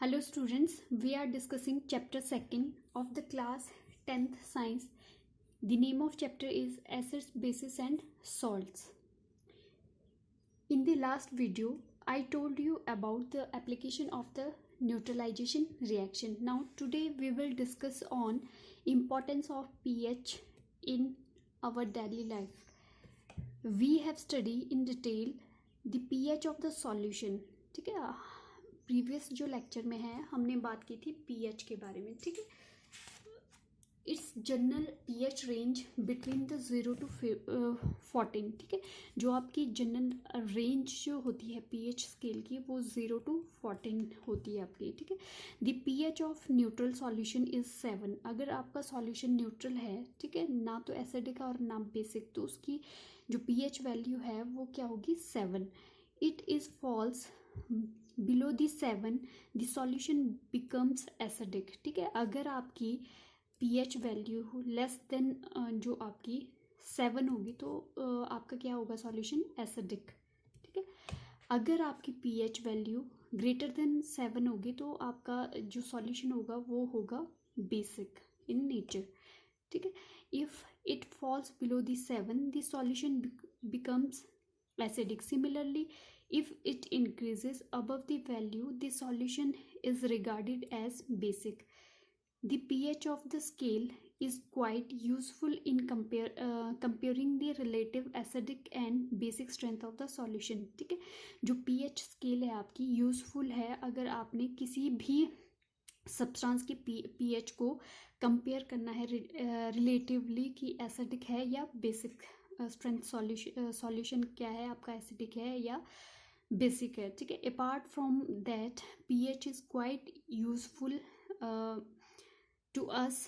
Hello students, we are discussing chapter 2nd of the class 10th science. The name of chapter is acids, bases and salts. In the last video, I told you about the application of the neutralization reaction. Now today we will discuss on importance of pH in our daily life. We have studied in detail the pH of the solution. ठीक है, previous जो lecture में है हमने बात की थी pH के बारे में. ठीक है, it's general pH range between the 0 to 14. ठीक है, जो आपकी जनरल रेंज जो होती है पीएच स्केल की वो 0 to 14 होती है आपकी. ठीक है, the pH of neutral solution is 7. अगर आपका सॉल्यूशन न्यूट्रल है, ठीक है, ना तो एसिडिक और ना बेसिक, तो उसकी जो पीएच वैल्यू है वो क्या होगी 7. It is falls below the 7 the solution becomes acidic. ठीक है, अगर आपकी पीएच वैल्यू लेस देन जो आपकी 7 होगी तो आपका क्या होगा सॉल्यूशन एसिडिक. ठीक है, अगर आपकी पीएच वैल्यू ग्रेटर देन 7 होगी तो आपका जो सॉल्यूशन होगा वो होगा बेसिक इन नेचर. ठीक है, if it falls below the 7 the solution becomes acidic. Similarly, if it increases above the value, the solution is regarded as basic. The pH of the scale is quite useful in comparing the relative acidic and basic strength of the solution. ठीक है, जो pH scale है आपकी useful है अगर आपने किसी भी सब्सटेंस की pH को कंपेयर करना है रिलेटिवली कि एसिडिक है या बेसिक स्ट्रेंथ सॉल्यूशन क्या है आपका, एसिडिक है या बेसिक है. ठीक है, apart from that pH is quite useful to us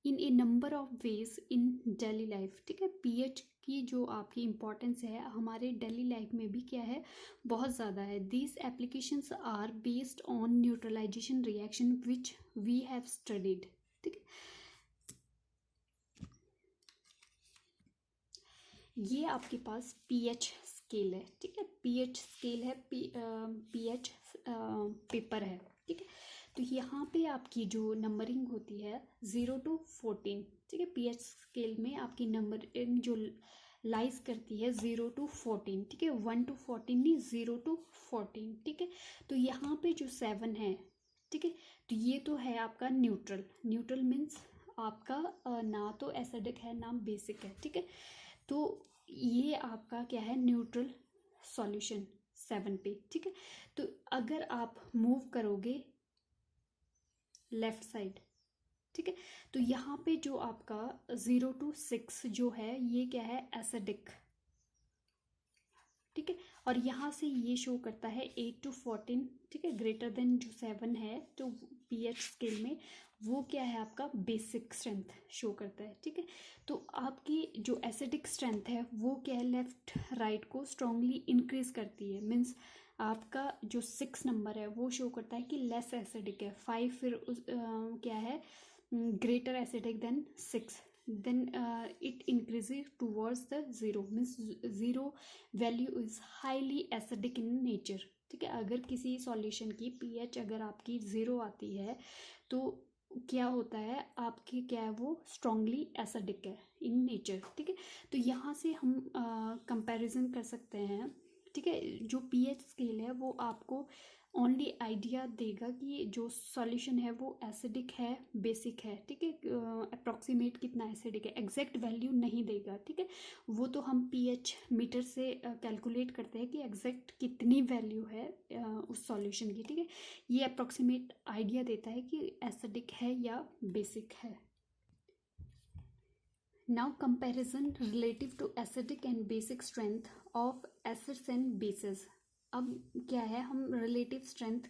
in a number of ways in daily life. ठीक है, पीएच की जो आपकी इम्पोर्टेंस है हमारे डेली लाइफ में भी क्या है बहुत ज़्यादा है. These applications are based on neutralisation reaction which we have studied. ठीक है, ये आपके पास पीएच स्केल है. ठीक है, पीएच स्केल है, पीएच पेपर है. ठीक है, तो यहाँ पे आपकी जो नंबरिंग होती है 0 to 14. ठीक है, पीएच स्केल में आपकी नंबरिंग जो लाइज करती है 0 to 14. ठीक है, 1 to 14 नहीं, 0 to 14. ठीक है, तो यहाँ पे जो 7 है, ठीक है, तो ये तो है आपका न्यूट्रल. न्यूट्रल मीन्स आपका ना तो एसिडिक है ना बेसिक है. ठीक है, तो ये आपका क्या है न्यूट्रल सॉल्यूशन 7 पे. ठीक है, तो अगर आप मूव करोगे लेफ्ट साइड, ठीक है, तो यहाँ पे जो आपका 0 to 6 जो है ये क्या है एसिडिक. ठीक है, और यहाँ से ये शो करता है 8 to 14. ठीक है, ग्रेटर देन जो 7 है तो पीएच स्केल में वो क्या है आपका बेसिक स्ट्रेंथ शो करता है. ठीक है, तो आपकी जो एसिडिक स्ट्रेंथ है वो क्या है लेफ्ट राइट को स्ट्रांगली इंक्रीज करती है. मीन्स आपका जो 6 नंबर है वो शो करता है कि लेस एसिडिक है. 5 फिर क्या है greater acidic then 6, then it increases towards the 0. means 0 value is highly acidic in nature. ठीक है, अगर किसी सॉल्यूशन की पीएच अगर आपकी 0 आती है तो क्या होता है आपकी क्या है वो स्ट्रांगली एसिडिक है इन नेचर. ठीक है, तो यहाँ से हम कंपैरिजन कर सकते हैं. ठीक है, जो पीएच स्केल है वो आपको ओनली आइडिया देगा कि जो सॉल्यूशन है वो एसिडिक है बेसिक है. ठीक है, अप्रॉक्सीमेट कितना एसिडिक है, एग्जैक्ट वैल्यू नहीं देगा. ठीक है, वो तो हम पीएच मीटर से कैलकुलेट करते हैं कि एग्जैक्ट कितनी वैल्यू है उस सॉल्यूशन की. ठीक है, ये अप्रॉक्सीमेट आइडिया देता है कि एसिडिक है या बेसिक है. Now comparison relative to acidic and basic strength of acids and bases. अब क्या है हम रिलेटिव स्ट्रेंथ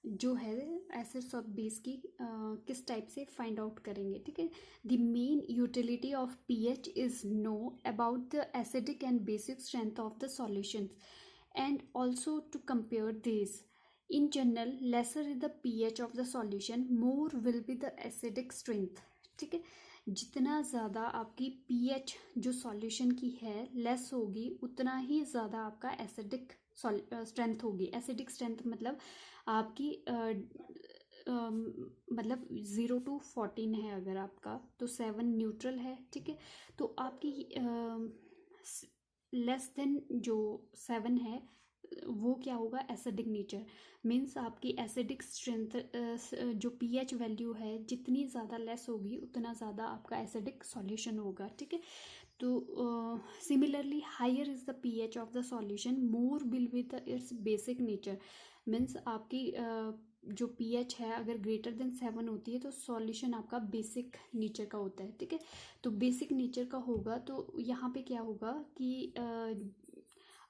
जो है एसिड्स और बेस की किस टाइप से फाइंड आउट करेंगे. ठीक है, the main utility of pH is know about the acidic and basic strength of the solutions and also to compare this. In general lesser is the pH of the solution more will be the acidic strength. ठीक है, जितना ज़्यादा आपकी pH जो solution की है less होगी उतना ही ज़्यादा आपका एसिडिक स्ट्रेंथ होगी। एसिडिक स्ट्रेंथ मतलब आपकी मतलब 0 to 14 है अगर आपका, तो 7 न्यूट्रल है, ठीक है। तो आपकी लेस देन जो 7 है वो क्या होगा, एसिडिक नेचर। मीन्स आपकी एसिडिक स्ट्रेंथ जो पीएच वैल्यू है जितनी ज़्यादा लेस होगी उतना ज़्यादा आपका एसिडिक सॉल्यूशन होगा, ठीक है। तो similarly higher is the pH of the solution more will with its basic nature. Means आपकी जो पीएच है अगर ग्रेटर देन 7 होती है तो सॉल्यूशन आपका बेसिक नेचर का होता है, ठीक है। तो बेसिक नेचर का होगा तो यहाँ पे क्या होगा कि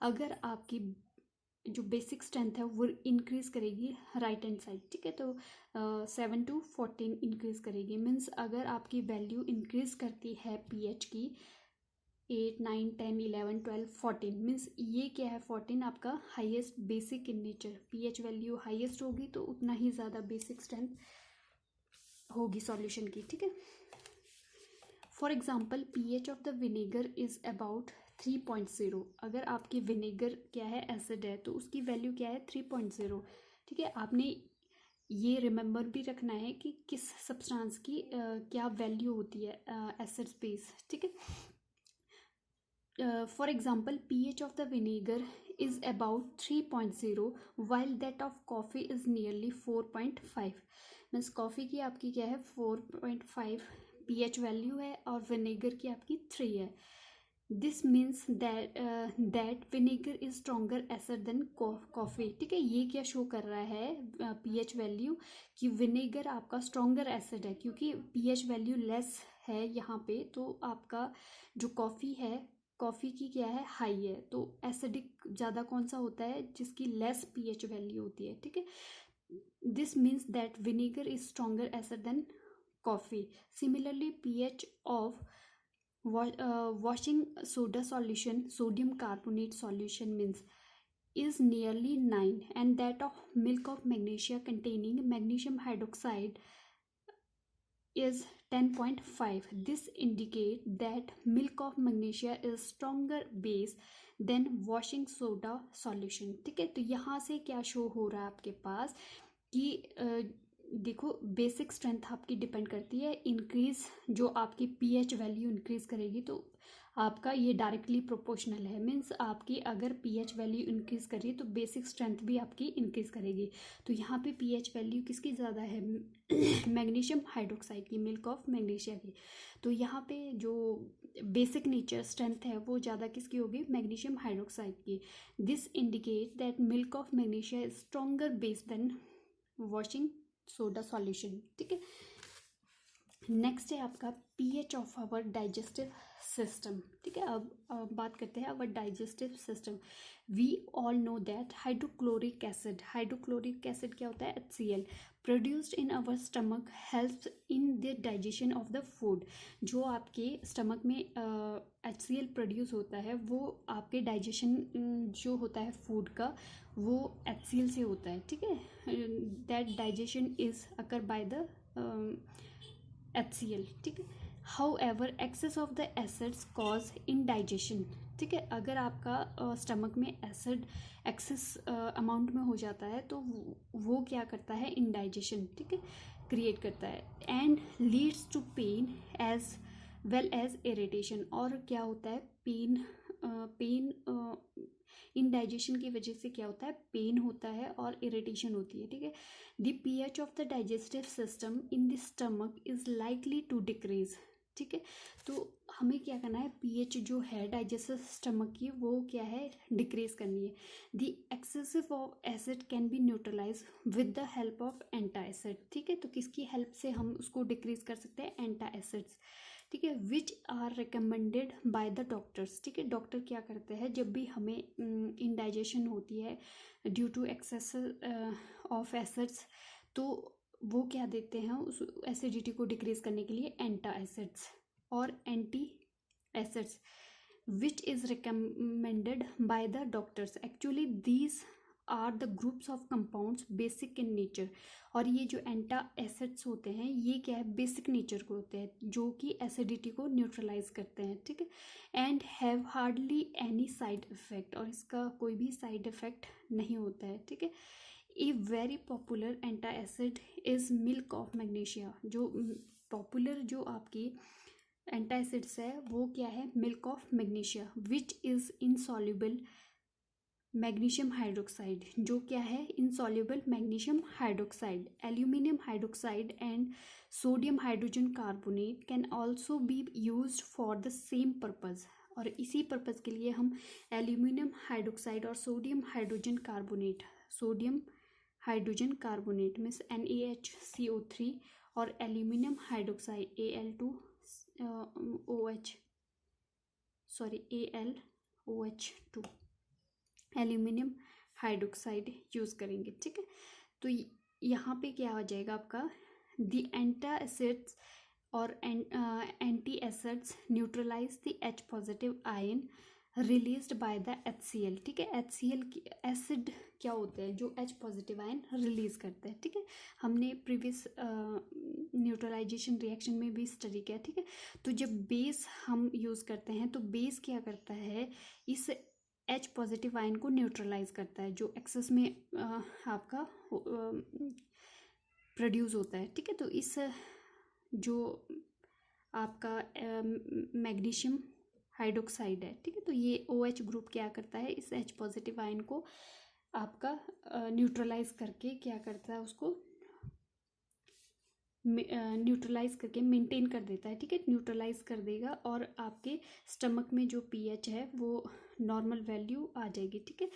अगर आपकी जो बेसिक स्ट्रेंथ है वो इंक्रीज करेगी राइट हैंड साइड, ठीक है। तो 7 to 14 इंक्रीज करेगी। मीन्स अगर आपकी वैल्यू इंक्रीज करती है पीएच की 8, 9, 10, 11, 12, 14, मीन्स ये क्या है 14 आपका highest basic in nature. PH value highest होगी तो उतना ही ज़्यादा बेसिक स्ट्रेंथ होगी सॉल्यूशन की, ठीक है। For example pH of the vinegar is about 3.0। अगर आपकी विनेगर क्या है एसिड है तो उसकी वैल्यू क्या है 3.0, ठीक है। आपने ये रिमेंबर भी रखना है कि किस सब्सटेंस की क्या वैल्यू होती है एसिड बेस, ठीक है। For example pH of the vinegar is about 3.0 while that of coffee is nearly 4.5। Means coffee की आपकी क्या है 4.5 pH वैल्यू है और विनेगर की आपकी 3 है। This means that vinegar is stronger acid than coffee, ठीक है। ये क्या शो कर रहा है पीएच वैल्यू कि विनेगर आपका स्ट्रॉन्गर एसिड है, क्योंकि पीएच वैल्यू लेस है यहाँ पे तो आपका जो कॉफ़ी है कॉफ़ी की क्या है हाई है। तो एसिडिक ज़्यादा कौन सा होता है जिसकी लेस पीएच वैल्यू होती है, ठीक है। This means that vinegar is stronger acid than coffee. Similarly pH of washing soda solution, sodium carbonate solution means is nearly 9 and that of milk of magnesia containing magnesium hydroxide is 10.5। this indicate that milk of magnesia is stronger base than washing soda solution, ठीक है। तो यहाँ से क्या show हो रहा है आपके पास कि देखो बेसिक स्ट्रेंथ आपकी डिपेंड करती है इंक्रीज, जो आपकी पीएच वैल्यू इंक्रीज करेगी तो आपका ये डायरेक्टली प्रोपोर्शनल है। मीन्स आपकी अगर पीएच वैल्यू इंक्रीज कर रही है तो बेसिक स्ट्रेंथ भी आपकी इंक्रीज करेगी। तो यहाँ पे पीएच वैल्यू किसकी ज़्यादा है मैग्नीशियम हाइड्रोक्साइड की, मिल्क ऑफ मैग्नीशिया की। तो यहाँ पे जो बेसिक नेचर स्ट्रेंथ है वो ज़्यादा किसकी होगी, मैग्नीशियम हाइड्रोक्साइड की। This indicate that milk of magnesia is stronger base than washing soda solution, ठीक है। नेक्स्ट है आपका pH of our digestive system, ठीक है। अब बात करते हैं our digestive system. We all know that hydrochloric acid क्या होता है HCl produced in our stomach helps in the digestion of the food. जो आपके स्टमक में HCl प्रोड्यूस होता है वो आपके डाइजेशन जो होता है फूड का वो HCl से होता है, ठीक है। That digestion is occur by the HCl, ठीक है। However excess of the acids cause indigestion, ठीक है। अगर आपका स्टमक में एसिड एक्सेस अमाउंट में हो जाता है तो वो क्या करता है इनडाइजेशन, ठीक है, क्रिएट करता है and leads to pain as well as irritation. और क्या होता है पेन इनडाइजेशन की वजह से क्या होता है पेन होता है और इरिटेशन होती है, ठीक है। The pH of the digestive system in the stomach is likely to decrease, ठीक है। तो हमें क्या करना है पीएच जो है डाइजेस्टिव स्टमक की वो क्या है डिक्रीज करनी है। The excessive of acid can be neutralize with the help of antacid, ठीक है। तो किसकी हेल्प से हम उसको डिक्रीज कर सकते हैं, एंटा एसिड्स, ठीक है। Which are recommended by the doctors, ठीक है। डॉक्टर क्या करते हैं जब भी हमें इनडाइजेशन होती है due to excess of acids तो वो क्या देते हैं उस एसिडिटी को डिक्रीज करने के लिए एंटा एसिड्स और anti acids which is recommended by the doctors. Actually these are the groups of compounds basic in nature. और ये जो एंटासिड्स होते हैं ये क्या है, बेसिक नेचर के होते हैं जो कि एसिडिटी को न्यूट्रलाइज करते हैं, ठीक है। And have hardly any side effect, और इसका कोई भी साइड इफेक्ट नहीं होता है, ठीक है। A very popular antacid is milk of magnesia. जो पॉपुलर जो आपकी एंटासिड्स है वो क्या है, milk of magnesia, which is insoluble magnesium hydroxide, जो क्या है, insoluble magnesium hydroxide. Aluminium hydroxide and sodium hydrogen carbonate can also be used for the same purpose. और इसी पर्पज के लिए हम एल्यूमिनियम हाइड्रोक्साइड और sodium hydrogen carbonate means NaHCO3 और aluminium hydroxide AlOH2 aluminium hydroxide use करेंगे, ठीक है। तो यहाँ पे क्या हो जाएगा आपका, द एंटासिड्स और anti acids neutralize the H positive ion released by the HCl, ठीक है। HCl की एसिड क्या होते हैं जो H पॉजिटिव आयन रिलीज करते हैं, ठीक है। हमने प्रीवियस न्यूट्रलाइजेशन रिएक्शन में भी स्टडी किया, ठीक है। तो जब बेस हम यूज़ करते हैं तो बेस क्या करता है, इस H पॉजिटिव आयन को न्यूट्रलाइज करता है जो एक्सेस में आपका प्रोड्यूस होता है, ठीक है। तो इस जो आपका मैग्नीशियम हाइड्रोक्साइड है, ठीक है, तो ये OH ग्रुप क्या करता है, इस H पॉजिटिव आयन को आपका न्यूट्रलाइज करके क्या करता है, उसको न्यूट्रलाइज करके मेंटेन कर देता है, ठीक है, न्यूट्रलाइज कर देगा और आपके स्टमक में जो pH है वो नॉर्मल वैल्यू आ जाएगी, ठीक है।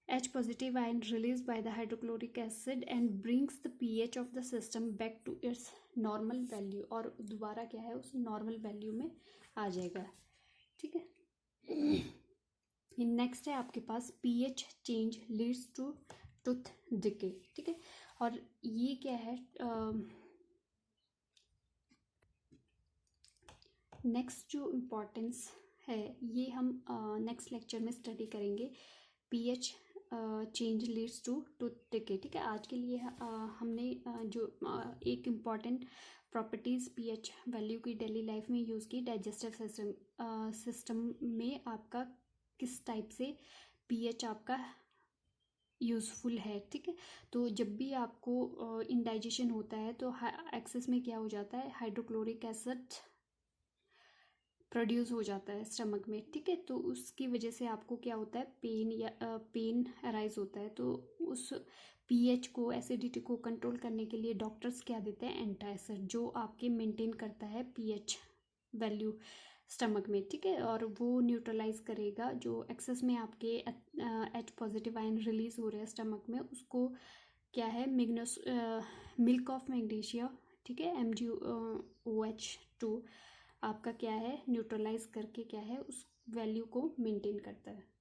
H positive ion release by the hydrochloric acid and brings the pH of the system back to its normal value, और दोबारा क्या है, उस नॉर्मल वैल्यू में आ जाएगा, ठीक है। नेक्स्ट है आपके पास pH change leads to tooth decay, ठीक है। और ये क्या है, नेक्स्ट जो इम्पोर्टेंस है ये हम नेक्स्ट लेक्चर में स्टडी करेंगे। pH change leads to tooth decay, ठीक है। आज के लिए हमने जो एक इम्पॉर्टेंट प्रॉपर्टीज़ pH वैल्यू की डेली लाइफ में यूज़ की, डाइजेस्टिव सिस्टम में आपका किस टाइप से pH आपका यूज़फुल है, ठीक है। तो जब भी आपको इंडाइजेशन होता है तो एक्सेस में क्या हो जाता है, हाइड्रोक्लोरिक एसिड प्रोड्यूस हो जाता है स्टमक में, ठीक है। तो उसकी वजह से आपको क्या होता है, पेन अराइज होता है। तो उस pH को, एसिडिटी को कंट्रोल करने के लिए डॉक्टर्स क्या देते हैं, एंटासिड, जो आपके मेंटेन करता है pH वैल्यू स्टमक में, ठीक है। और वो न्यूट्रलाइज करेगा जो एक्सेस में आपके H पॉजिटिव आयन रिलीज हो रहे हैं स्टमक में, उसको क्या है, मिल्क ऑफ मैग्नीशिया, ठीक है, MgOH2 आपका क्या है, न्यूट्रलाइज करके क्या है, उस वैल्यू को मेंटेन करता है।